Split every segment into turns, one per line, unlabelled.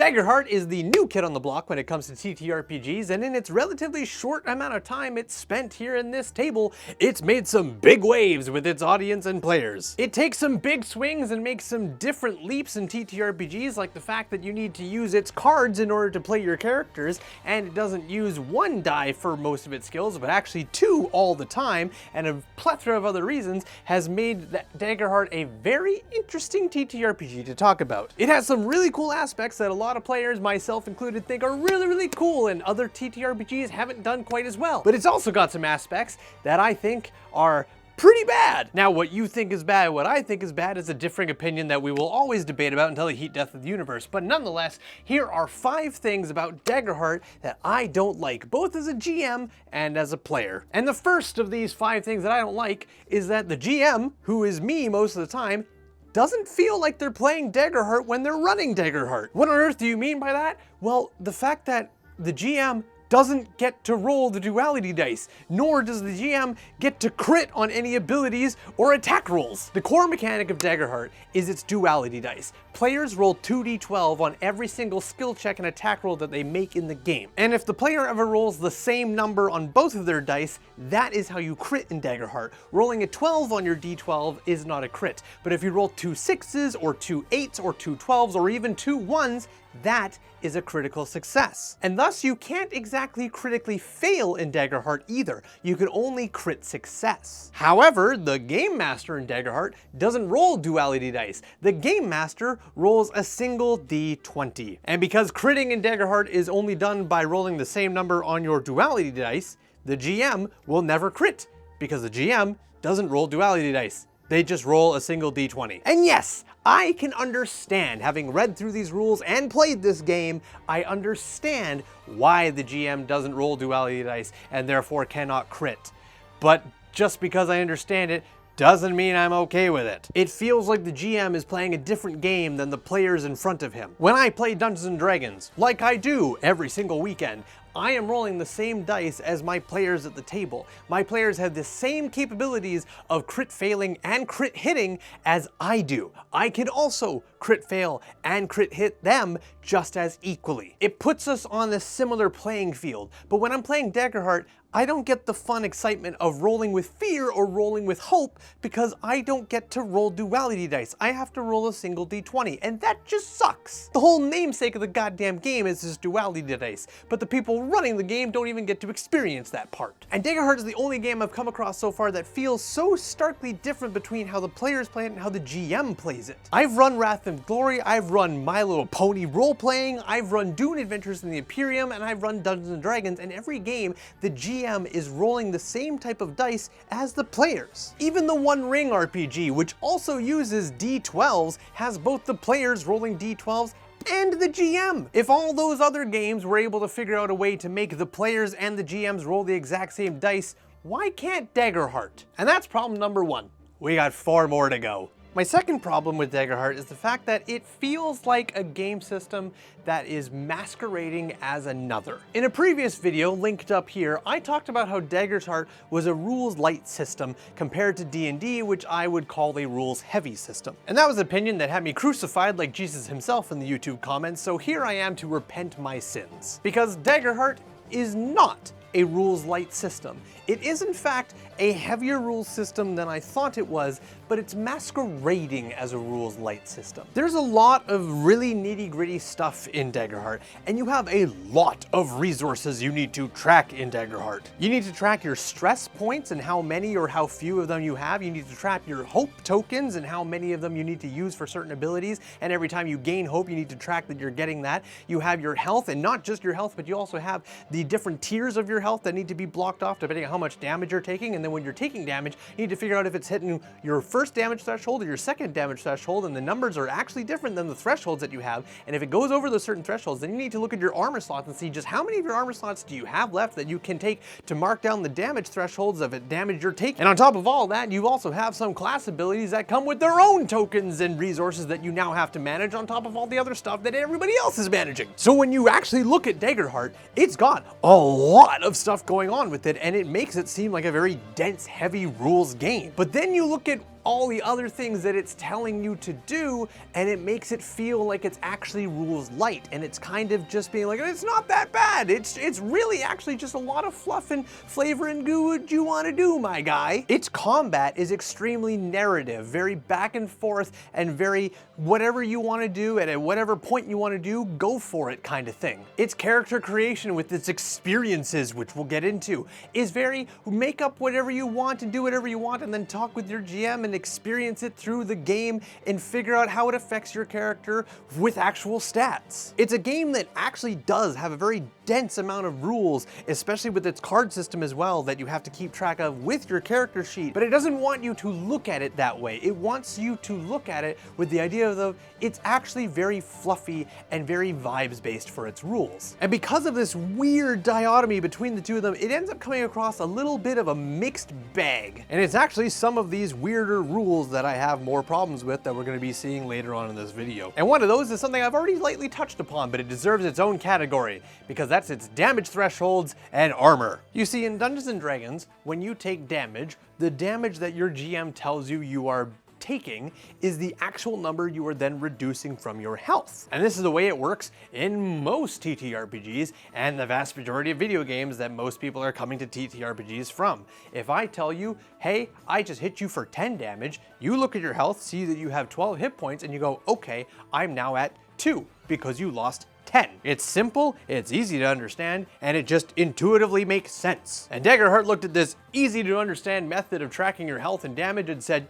Daggerheart is the new kid on the block when it comes to TTRPGs, and in its relatively short amount of time it's spent here in this table, it's made some big waves with its audience and players. It takes some big swings and makes some different leaps in TTRPGs, like the fact that you need to use its cards in order to play your characters, and it doesn't use one die for most of its skills, but actually two all the time, and a plethora of other reasons has made Daggerheart a very interesting TTRPG to talk about. It has some really cool aspects that a lot of players, myself included, think are really cool and other TTRPGs haven't done quite as well. But it's also got some aspects that I think are pretty bad. Now, what you think is bad, what I think is bad is a differing opinion that we will always debate about until the heat death of the universe. But nonetheless, here are 5 things about Daggerheart that I don't like, both as a GM and as a player. And the first of these 5 things that I don't like is that the GM, who is me most of the time, doesn't feel like they're playing Daggerheart when they're running Daggerheart. What on earth do you mean by that? Well, the fact that the GM doesn't get to roll the duality dice, nor does the GM get to crit on any abilities or attack rolls. The core mechanic of Daggerheart is its duality dice. Players roll 2d12 on every single skill check and attack roll that they make in the game. And if the player ever rolls the same number on both of their dice, that is how you crit in Daggerheart. Rolling a 12 on your d12 is not a crit, but if you roll 2 6s or 2 8s or 2 12s or even 2 1s, that is a critical success. And thus you can't exactly critically fail in Daggerheart either. You can only crit success. However, the Game Master in Daggerheart doesn't roll duality dice. The Game Master rolls a single d20. And because critting in Daggerheart is only done by rolling the same number on your duality dice, the GM will never crit, because the GM doesn't roll duality dice. They just roll a single d20. And yes, I can understand, having read through these rules and played this game, I understand why the GM doesn't roll duality dice and therefore cannot crit. But just because I understand it doesn't mean I'm okay with it. It feels like the GM is playing a different game than the players in front of him. When I play Dungeons & Dragons, like I do every single weekend, I am rolling the same dice as my players at the table. My players have the same capabilities of crit failing and crit hitting as I do. I can also crit fail and crit hit them just as equally. It puts us on a similar playing field, but when I'm playing Daggerheart, I don't get the fun excitement of rolling with fear or rolling with hope because I don't get to roll duality dice. I have to roll a single d20, and that just sucks. The whole namesake of the goddamn game is this duality dice, but the people running the game don't even get to experience that part. And Daggerheart is the only game I've come across so far that feels so starkly different between how the players play it and how the GM plays it. I've run Wrath and Glory, I've run My Little Pony role-playing, I've run Dune Adventures in the Imperium, and I've run Dungeons & Dragons, and every game, the GM is rolling the same type of dice as the players. Even the One Ring RPG, which also uses d12s, has both the players rolling d12s and the GM. If all those other games were able to figure out a way to make the players and the GMs roll the exact same dice, why can't Daggerheart? And that's problem number 1. We got 4 more to go. My second problem with Daggerheart is the fact that it feels like a game system that is masquerading as another. In a previous video linked up here, I talked about how Daggerheart was a rules light system compared to D&D, which I would call a rules heavy system. And that was an opinion that had me crucified like Jesus himself in the YouTube comments, so here I am to repent my sins. Because Daggerheart is not a rules light system. It is in fact a heavier rules system than I thought it was, but it's masquerading as a rules light system. There's a lot of really nitty-gritty stuff in Daggerheart, and you have a lot of resources you need to track in Daggerheart. You need to track your stress points and how many or how few of them you have. You need to track your hope tokens and how many of them you need to use for certain abilities, and every time you gain hope, you need to track that you're getting that. You have your health, and not just your health, but you also have the different tiers of your health that need to be blocked off depending on how much damage you're taking, and then when you're taking damage, you need to figure out if it's hitting your first damage threshold or your second damage threshold, and the numbers are actually different than the thresholds that you have, and if it goes over those certain thresholds, then you need to look at your armor slots and see just how many of your armor slots do you have left that you can take to mark down the damage thresholds of it damage you're taking. And on top of all that, you also have some class abilities that come with their own tokens and resources that you now have to manage on top of all the other stuff that everybody else is managing. So when you actually look at Daggerheart, it's got a lot of stuff going on with it, and it makes it seem like a very dense, heavy rules game. But then you look at all the other things that it's telling you to do, and it makes it feel like it's actually rules light, and it's kind of just being like, it's not that bad. It's really actually just a lot of fluff and flavor and goo. What you want to do, my guy? Its combat is extremely narrative, very back and forth, and very whatever you want to do, and at whatever point you want to do, go for it kind of thing. Its character creation with its experiences, which we'll get into, is very make up whatever you want and do whatever you want, and then talk with your GM and experience it through the game and figure out how it affects your character with actual stats. It's a game that actually does have a very dense amount of rules, especially with its card system as well, that you have to keep track of with your character sheet, but it doesn't want you to look at it that way. It wants you to look at it with the idea of it's actually very fluffy and very vibes based for its rules. And because of this weird dichotomy between the two of them, it ends up coming across a little bit of a mixed bag. And it's actually some of these weirder rules that I have more problems with that we're going to be seeing later on in this video. And one of those is something I've already lightly touched upon, but it deserves its own category, because that's its damage thresholds and armor. You see, in Dungeons & Dragons, when you take damage, the damage that your GM tells you you are taking is the actual number you are then reducing from your health. And this is the way it works in most TTRPGs and the vast majority of video games that most people are coming to TTRPGs from. If I tell you, hey, I just hit you for 10 damage, you look at your health, see that you have 12 hit points, and you go, okay, I'm now at 2 because you lost 10. It's simple, it's easy to understand, and it just intuitively makes sense. And Daggerheart looked at this easy to understand method of tracking your health and damage and said,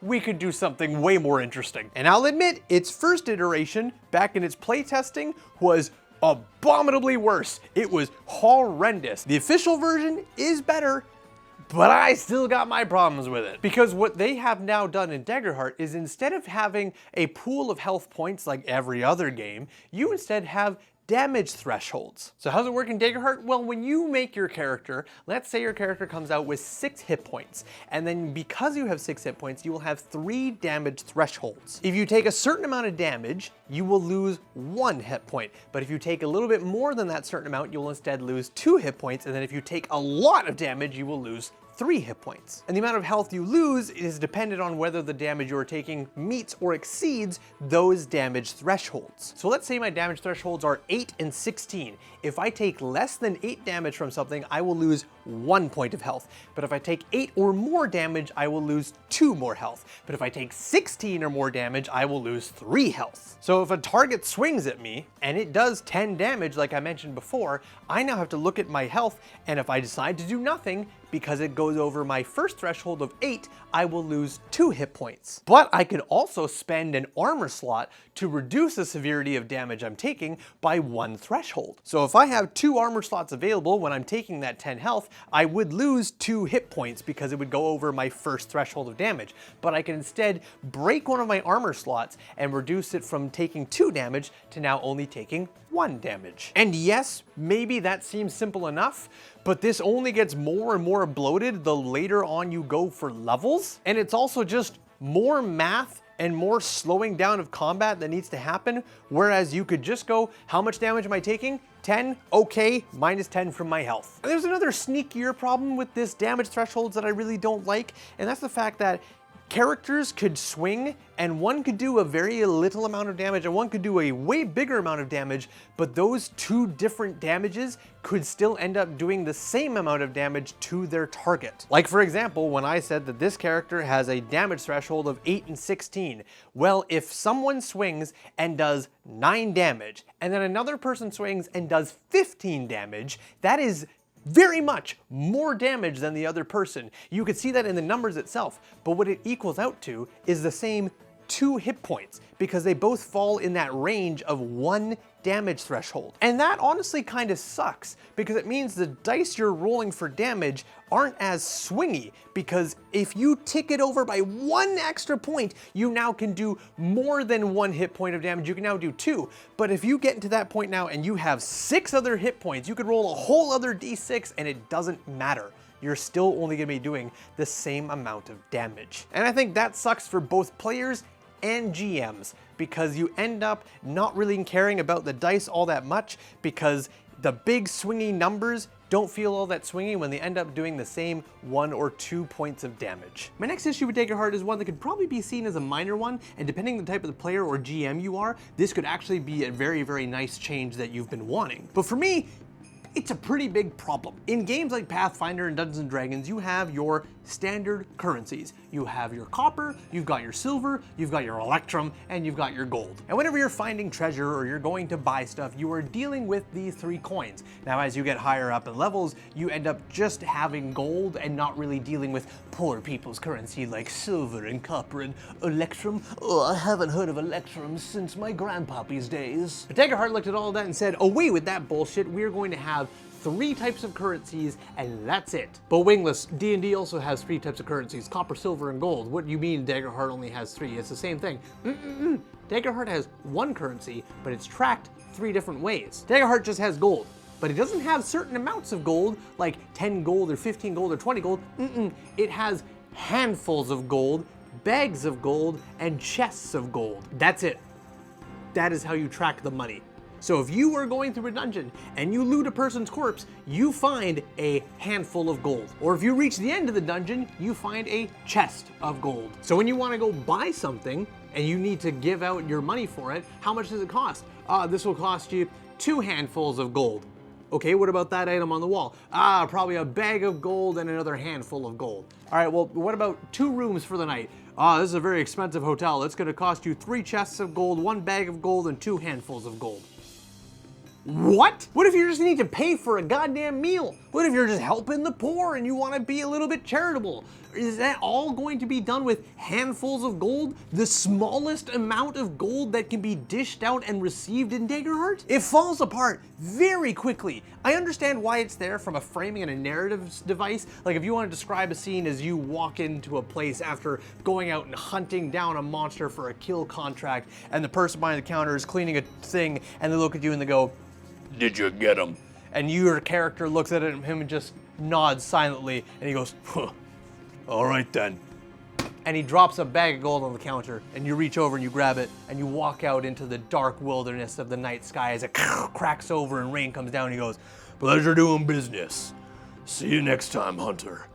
we could do something way more interesting. And I'll admit, its first iteration, back in its playtesting, was abominably worse. It was horrendous. The official version is better, but I still got my problems with it. Because what they have now done in Daggerheart is, instead of having a pool of health points like every other game, you instead have damage thresholds. So how's it work in Daggerheart? Well, when you make your character, let's say your character comes out with 6 hit points, and then because you have 6 hit points, you will have 3 damage thresholds. If you take a certain amount of damage, you will lose 1 hit point. But if you take a little bit more than that certain amount, you'll instead lose 2 hit points, and then if you take a lot of damage, you will lose 3 hit points. And the amount of health you lose is dependent on whether the damage you are taking meets or exceeds those damage thresholds. So let's say my damage thresholds are 8 and 16. If I take less than 8 damage from something, I will lose 1 point of health. But if I take 8 or more damage, I will lose 2 more health. But if I take 16 or more damage, I will lose 3 health. So if a target swings at me and it does 10 damage, like I mentioned before, I now have to look at my health, and if I decide to do nothing, because it goes over my first threshold of 8, I will lose 2 hit points. But I could also spend an armor slot to reduce the severity of damage I'm taking by 1 threshold. So if I have 2 armor slots available when I'm taking that 10 health, I would lose 2 hit points because it would go over my first threshold of damage. But I can instead break one of my armor slots and reduce it from taking 2 damage to now only taking 1 damage. And yes, maybe that seems simple enough, but this only gets more and more bloated the later on you go for levels. And it's also just more math and more slowing down of combat that needs to happen, whereas you could just go, how much damage am I taking? 10, okay, minus 10 from my health. And there's another sneakier problem with this damage thresholds that I really don't like, and that's the fact that characters could swing, and one could do a very little amount of damage and one could do a way bigger amount of damage, but those 2 different damages could still end up doing the same amount of damage to their target. Like for example, when I said that this character has a damage threshold of 8 and 16, well, if someone swings and does 9 damage, and then another person swings and does 15 damage, that is very much more damage than the other person. You could see that in the numbers itself, but what it equals out to is the same 2 hit points, because they both fall in that range of 1 damage threshold. And that honestly kind of sucks, because it means the dice you're rolling for damage aren't as swingy, because if you tick it over by 1 extra point, you now can do more than 1 hit point of damage. You can now do 2. But if you get into that point now and you have 6 other hit points, you could roll a whole other d6 and it doesn't matter. You're still only going to be doing the same amount of damage. And I think that sucks for both players and GMs, because you end up not really caring about the dice all that much, because the big swingy numbers don't feel all that swingy when they end up doing the same 1 or 2 points of damage. My next issue with Daggerheart is one that could probably be seen as a minor one, and depending on the type of the player or GM you are, this could actually be a very, very nice change that you've been wanting. But for me, it's a pretty big problem. In games like Pathfinder and Dungeons & Dragons, you have your standard currencies. You have your copper, you've got your silver, you've got your electrum, and you've got your gold. And whenever you're finding treasure or you're going to buy stuff, you are dealing with these 3 coins. Now, as you get higher up in levels, you end up just having gold and not really dealing with poor people's currency like silver and copper and electrum. Oh, I haven't heard of electrum since my grandpappy's days. But Daggerheart looked at all of that and said, away with that bullshit, we're going to have 3 types of currencies, and that's it. But Wingless, D&D also has 3 types of currencies, copper, silver, and gold. What do you mean Daggerheart only has 3? It's the same thing. Daggerheart has 1 currency, but it's tracked 3 different ways. Daggerheart just has gold, but it doesn't have certain amounts of gold, like 10 gold or 15 gold or 20 gold. It has handfuls of gold, bags of gold, and chests of gold. That's it. That is how you track the money. So if you are going through a dungeon and you loot a person's corpse, you find a handful of gold. Or if you reach the end of the dungeon, you find a chest of gold. So when you want to go buy something and you need to give out your money for it, how much does it cost? This will cost you 2 handfuls of gold. Okay, what about that item on the wall? Probably a bag of gold and another handful of gold. All right, well, what about 2 rooms for the night? This is a very expensive hotel. It's gonna cost you 3 chests of gold, 1 bag of gold, and 2 handfuls of gold. What? What if you just need to pay for a goddamn meal? What if you're just helping the poor and you want to be a little bit charitable? Is that all going to be done with handfuls of gold? The smallest amount of gold that can be dished out and received in Daggerheart? It falls apart very quickly. I understand why it's there from a framing and a narrative device. Like if you want to describe a scene as you walk into a place after going out and hunting down a monster for a kill contract, and the person behind the counter is cleaning a thing and they look at you and they go, "Did you get him?" And your character looks at him and just nods silently, and he goes, "Huh, all right then." And he drops a bag of gold on the counter, and you reach over and you grab it, and you walk out into the dark wilderness of the night sky as it cracks over and rain comes down, and he goes, "Pleasure doing business. See you next time, Hunter."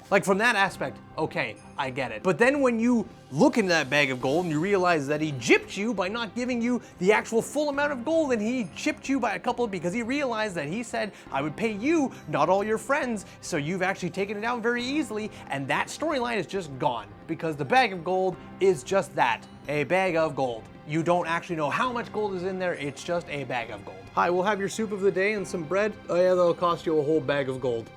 Like from that aspect, okay, I get it. But then when you look into that bag of gold and you realize that he gypped you by not giving you the actual full amount of gold, and he chipped you by a couple because he realized that he said, I would pay you, not all your friends, so you've actually taken it down very easily, and that storyline is just gone because the bag of gold is just that, a bag of gold. You don't actually know how much gold is in there, it's just a bag of gold. Hi, we'll have your soup of the day and some bread. Oh yeah, that'll cost you a whole bag of gold.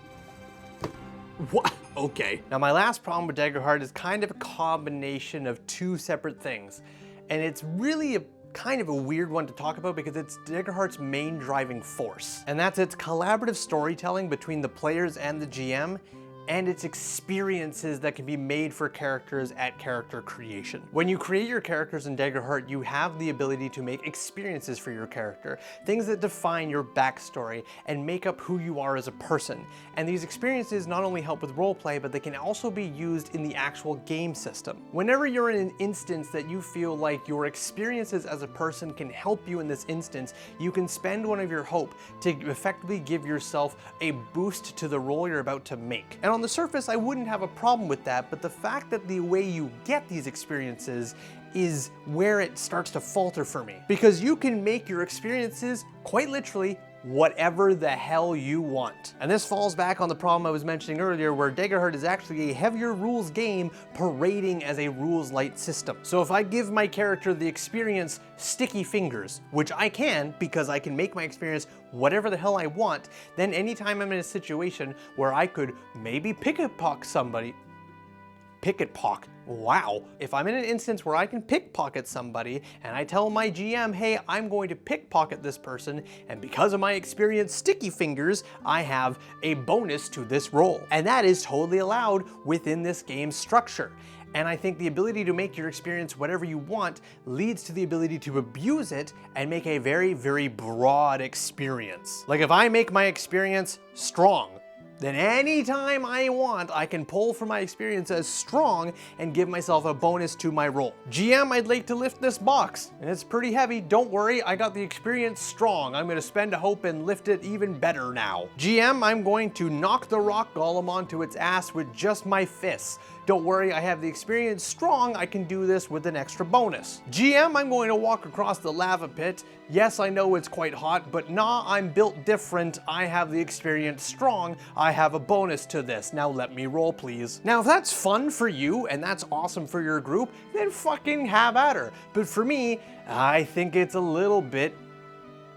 What? Okay. Now my last problem with Daggerheart is kind of a combination of 2 separate things. And it's really a kind of a weird one to talk about because it's Daggerheart's main driving force. And that's its collaborative storytelling between the players and the GM, and its experiences that can be made for characters at character creation. When you create your characters in Daggerheart, you have the ability to make experiences for your character, things that define your backstory and make up who you are as a person. And these experiences not only help with roleplay, but they can also be used in the actual game system. Whenever you're in an instance that you feel like your experiences as a person can help you in this instance, you can spend one of your hope to effectively give yourself a boost to the role you're about to make. And on the surface, I wouldn't have a problem with that, but the fact that the way you get these experiences is where it starts to falter for me. Because you can make your experiences, quite literally, whatever the hell you want. And this falls back on the problem I was mentioning earlier, where Daggerheart is actually a heavier rules game parading as a rules light system. So if I give my character the experience Sticky Fingers, which I can because I can make my experience whatever the hell I want, then anytime I'm in a situation where I could maybe pickpocket somebody, wow. If I'm in an instance where I can pickpocket somebody and I tell my GM, hey, I'm going to pickpocket this person, and because of my experience Sticky Fingers, I have a bonus to this roll. And that is totally allowed within this game's structure. And I think the ability to make your experience whatever you want leads to the ability to abuse it and make a very, very broad experience. Like if I make my experience strong, then anytime I want, I can pull from my experience as strong and give myself a bonus to my roll. GM, I'd like to lift this box, and it's pretty heavy. Don't worry, I got the experience strong. I'm gonna spend a hope and lift it even better now. GM, I'm going to knock the rock golem onto its ass with just my fists. Don't worry, I have the experience strong. I can do this with an extra bonus. GM, I'm going to walk across the lava pit. Yes, I know it's quite hot, but nah, I'm built different. I have the experience strong. I have a bonus to this. Now let me roll, please. Now, if that's fun for you and that's awesome for your group, then fucking have at her. But for me, I think it's a little bit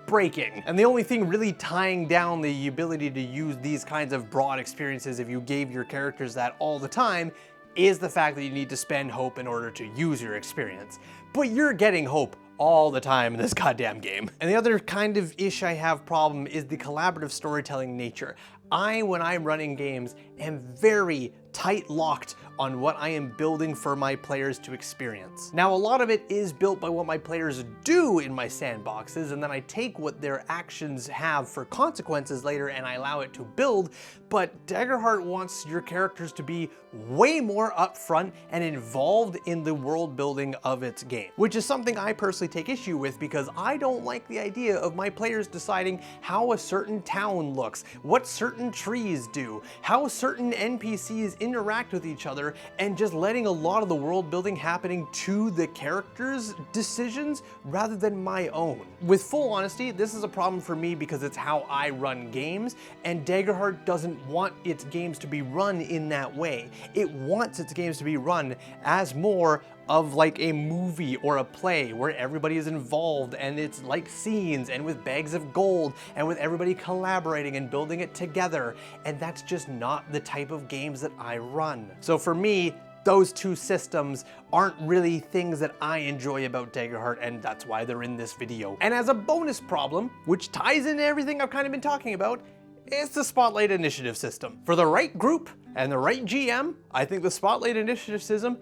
breaking. And the only thing really tying down the ability to use these kinds of broad experiences if you gave your characters that all the time is the fact that you need to spend hope in order to use your experience. But you're getting hope all the time in this goddamn game. And the other kind of ish I have problem is the collaborative storytelling nature. When I'm running games, am very tight-locked on what I am building for my players to experience. Now, a lot of it is built by what my players do in my sandboxes, and then I take what their actions have for consequences later and I allow it to build, but Daggerheart wants your characters to be way more upfront and involved in the world building of its game, which is something I personally take issue with because I don't like the idea of my players deciding how a certain town looks, what certain trees do, how certain NPCs interact with each other, and just letting a lot of the world building happening to the characters' decisions rather than my own. With full honesty, this is a problem for me because it's how I run games, and Daggerheart doesn't want its games to be run in that way. It wants its games to be run as more of like a movie or a play where everybody is involved and it's like scenes and with bags of gold and with everybody collaborating and building it together. And that's just not the type of games that I run. So for me, those two systems aren't really things that I enjoy about Daggerheart, and that's why they're in this video. And as a bonus problem, which ties into everything I've kind of been talking about, it's the Spotlight Initiative system. For the right group and the right GM, I think the Spotlight Initiative system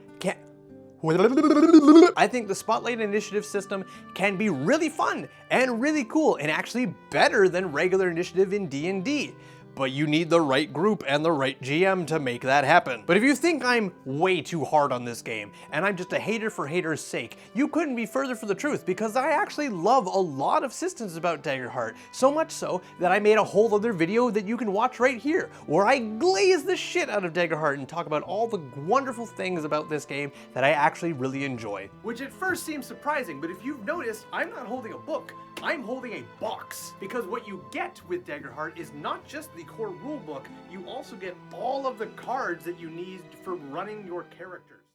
can be really fun and really cool and actually better than regular initiative in D&D. But you need the right group and the right GM to make that happen. But if you think I'm way too hard on this game and I'm just a hater for hater's sake, you couldn't be further from the truth because I actually love a lot of systems about Daggerheart. So much so that I made a whole other video that you can watch right here where I glaze the shit out of Daggerheart and talk about all the wonderful things about this game that I actually really enjoy. Which at first seems surprising, but if you've noticed, I'm not holding a book. I'm holding a box, because what you get with Daggerheart is not just the core rulebook, you also get all of the cards that you need for running your character.